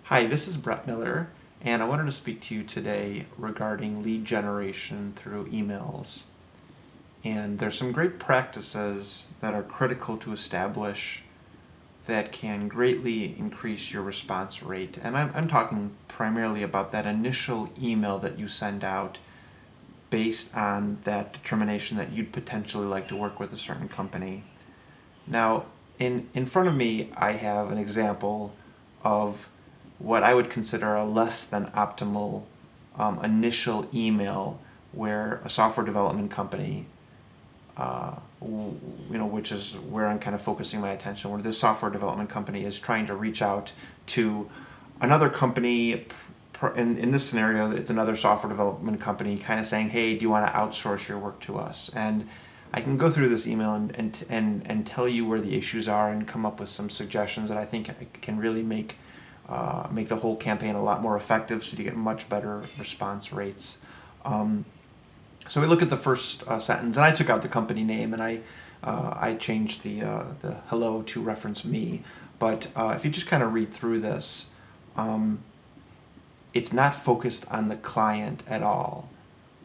Hi, this is Brett Miller, and I wanted to speak to you today regarding lead generation through emails. And there's some great practices that are critical to establish that can greatly increase your response rate. And I'm talking primarily about that initial email that you send out based on that determination that you'd potentially like to work with a certain company. Now, in front of me, I have an example of what I would consider a less than optimal initial email where a software development company, which is where I'm kind of focusing my attention, where this software development company is trying to reach out to another company. In this scenario, it's another software development company kind of saying, hey, do you want to outsource your work to us? And I can go through this email and tell you where the issues are and come up with some suggestions that I think can really make the whole campaign a lot more effective, so you get much better response rates. So we look at the first sentence, and I took out the company name, and I changed the hello to reference me. But if you just kind of read through this, it's not focused on the client at all.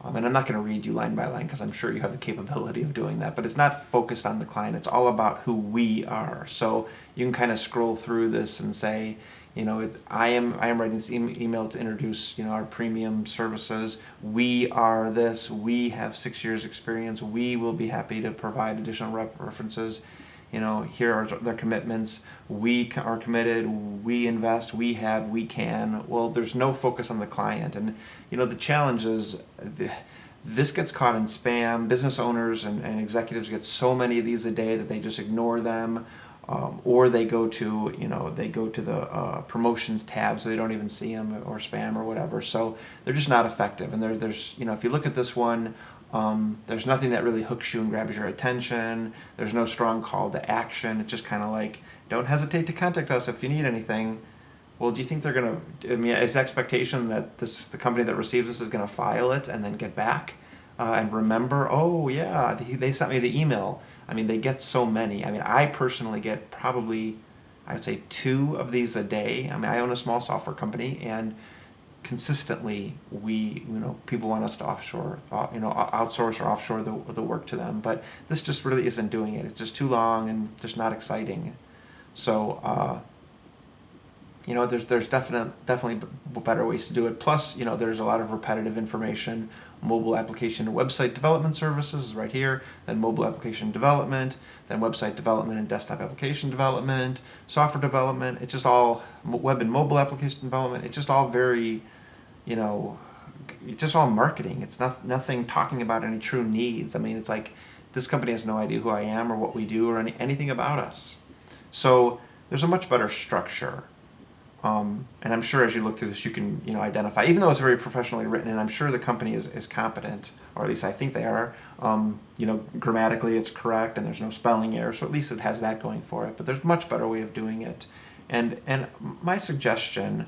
And I'm not going to read you line by line because I'm sure you have the capability of doing that, but it's not focused on the client. It's all about who we are. So you can kind of scroll through this and say, I am writing this email to introduce, our premium services. We are this. We have 6 years experience. We will be happy to provide additional references. Here are their commitments. We are committed. We invest. We have. We can. Well, there's no focus on the client, and the challenge is this gets caught in spam. Business owners and executives get so many of these a day that they just ignore them. Or they go to the promotions tab, so they don't even see them, or spam or whatever. So they're just not effective. And there's if you look at this one, there's nothing that really hooks you and grabs your attention. There's no strong call to action. It's just kind of like, don't hesitate to contact us if you need anything. Well, do you think they're gonna? I mean, is the expectation that the company that receives this is gonna file it and then get back and remember? Oh yeah, they sent me the email. I mean, they get so many. I mean, I personally get probably, I would say, 2 of these a day. I mean, I own a small software company, and consistently people want us to outsource or offshore the work to them. But this just really isn't doing it. It's just too long and just not exciting. So there's definitely better ways to do it. Plus, there's a lot of repetitive information. Mobile application and website development services is right here. Then mobile application development. Then website development and desktop application development. Software development. It's just all web and mobile application development. It's just all very, it's just all marketing. It's nothing talking about any true needs. I mean, it's like this company has no idea who I am or what we do or anything about us. So there's a much better structure. And I'm sure as you look through this, you can identify, even though it's very professionally written, and I'm sure the company is competent, or at least I think they are. Grammatically it's correct, and there's no spelling error, so at least it has that going for it. But there's a much better way of doing it, and my suggestion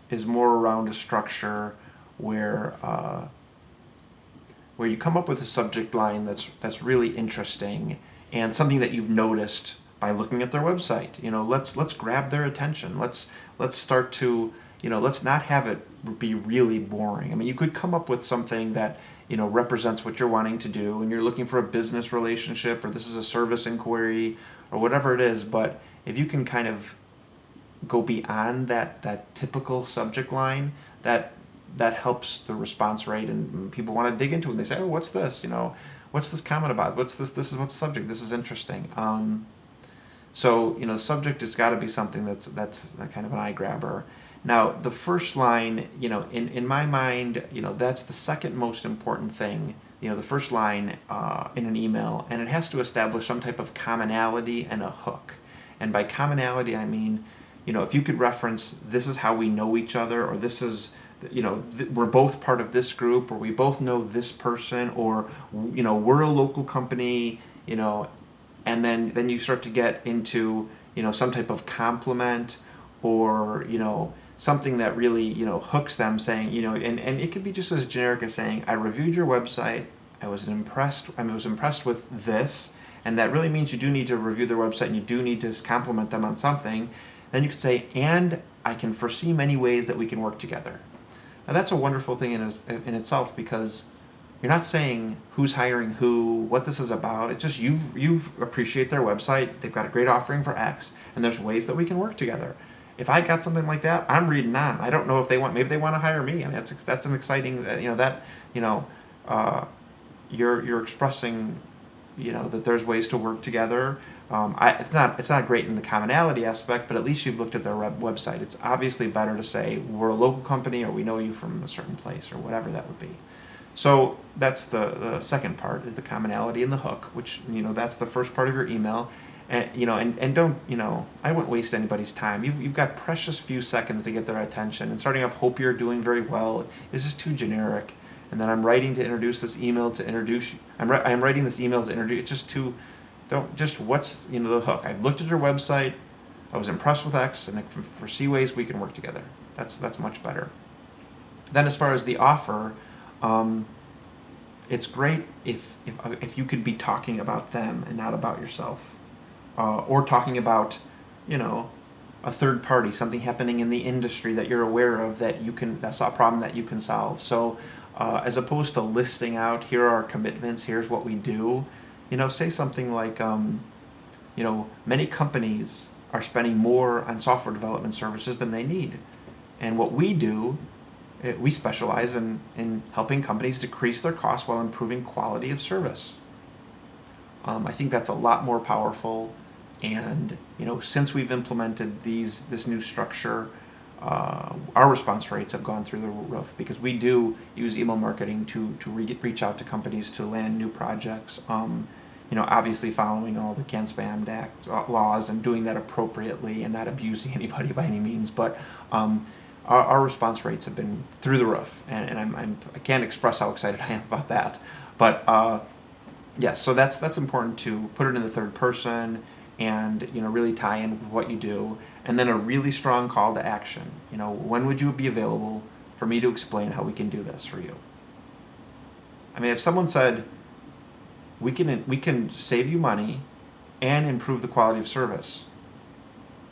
is more around a structure where you come up with a subject line that's really interesting and something that you've noticed by looking at their website. Let's grab their attention. Let's start to, let's not have it be really boring. I mean, you could come up with something that, represents what you're wanting to do, and you're looking for a business relationship, or this is a service inquiry, or whatever it is. But if you can kind of go beyond that typical subject line, that helps the response rate, and people want to dig into it. They say, oh, what's this? What's this comment about? What's this? This is what's the subject. This is interesting. So, subject has got to be something that's kind of an eye grabber. Now, the first line, in my mind, that's the second most important thing. The first line in an email, and it has to establish some type of commonality and a hook. And by commonality, I mean, if you could reference, this is how we know each other, or this is, we're both part of this group, or we both know this person, or, we're a local company, and then you start to get into some type of compliment, or something that really hooks them, saying and it could be just as generic as saying, I reviewed your website, I was impressed with this, and that really means you do need to review their website and you do need to compliment them on something. Then you could say, and I can foresee many ways that we can work together. Now that's a wonderful thing in itself, because you're not saying who's hiring who, what this is about. It's just you've appreciate their website. They've got a great offering for X, and there's ways that we can work together. If I got something like that, I'm reading on. I don't know if they want. Maybe they want to hire me. I mean, that's an exciting. You're expressing, that there's ways to work together. It's not great in the commonality aspect, but at least you've looked at their website. It's obviously better to say we're a local company, or we know you from a certain place, or whatever that would be. So that's the second part, is the commonality and the hook, which, that's the first part of your email. And don't, I wouldn't waste anybody's time. You've got precious few seconds to get their attention, and starting off, hope you're doing very well, is just too generic. And then I'm writing to introduce this email to introduce you. I'm writing this email to introduce. It's just too, what's, the hook? I've looked at your website, I was impressed with X, and I can foresee ways we can work together. That's much better. Then as far as the offer, it's great if you could be talking about them and not about yourself, or talking about, a third party, something happening in the industry that you're aware of that's a problem that you can solve. So as opposed to listing out, here are our commitments, here's what we do, say something like, many companies are spending more on software development services than they need, and what we do, we specialize in helping companies decrease their costs while improving quality of service. I think that's a lot more powerful. And since we've implemented this new structure, our response rates have gone through the roof, because we do use email marketing to reach out to companies to land new projects. Obviously following all the CAN-SPAM Act laws and doing that appropriately and not abusing anybody by any means, but our response rates have been through the roof, and I can't express how excited I am about that. But yes, so that's important, to put it in the third person, and really tie in with what you do, and then a really strong call to action. When would you be available for me to explain how we can do this for you? I mean, if someone said, we can save you money and improve the quality of service,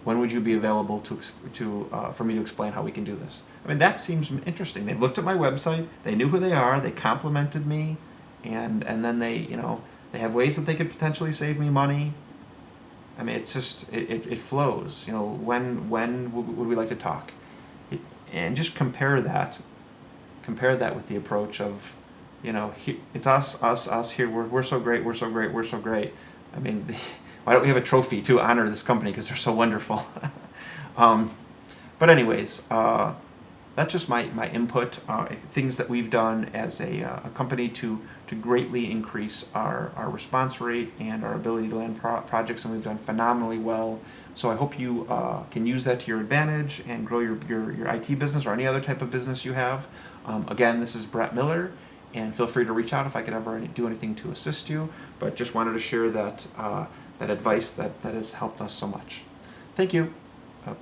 when would you be available for me to explain how we can do this? I mean, that seems interesting. They've looked at my website, they knew who they are, they complimented me, and then they have ways that they could potentially save me money. I mean, it's just, it flows. When would we like to talk? And just compare that with the approach of, it's us here. We're so great. We're so great. We're so great. I mean, why don't we have a trophy to honor this company, because they're so wonderful? But anyways, that's just my input. Things that we've done as a company to greatly increase our response rate and our ability to land projects, and we've done phenomenally well. So I hope you can use that to your advantage and grow your IT business, or any other type of business you have. Again, this is Brett Miller, and feel free to reach out if I could ever do anything to assist you. But just wanted to share that advice that has helped us so much. Thank you. Bye.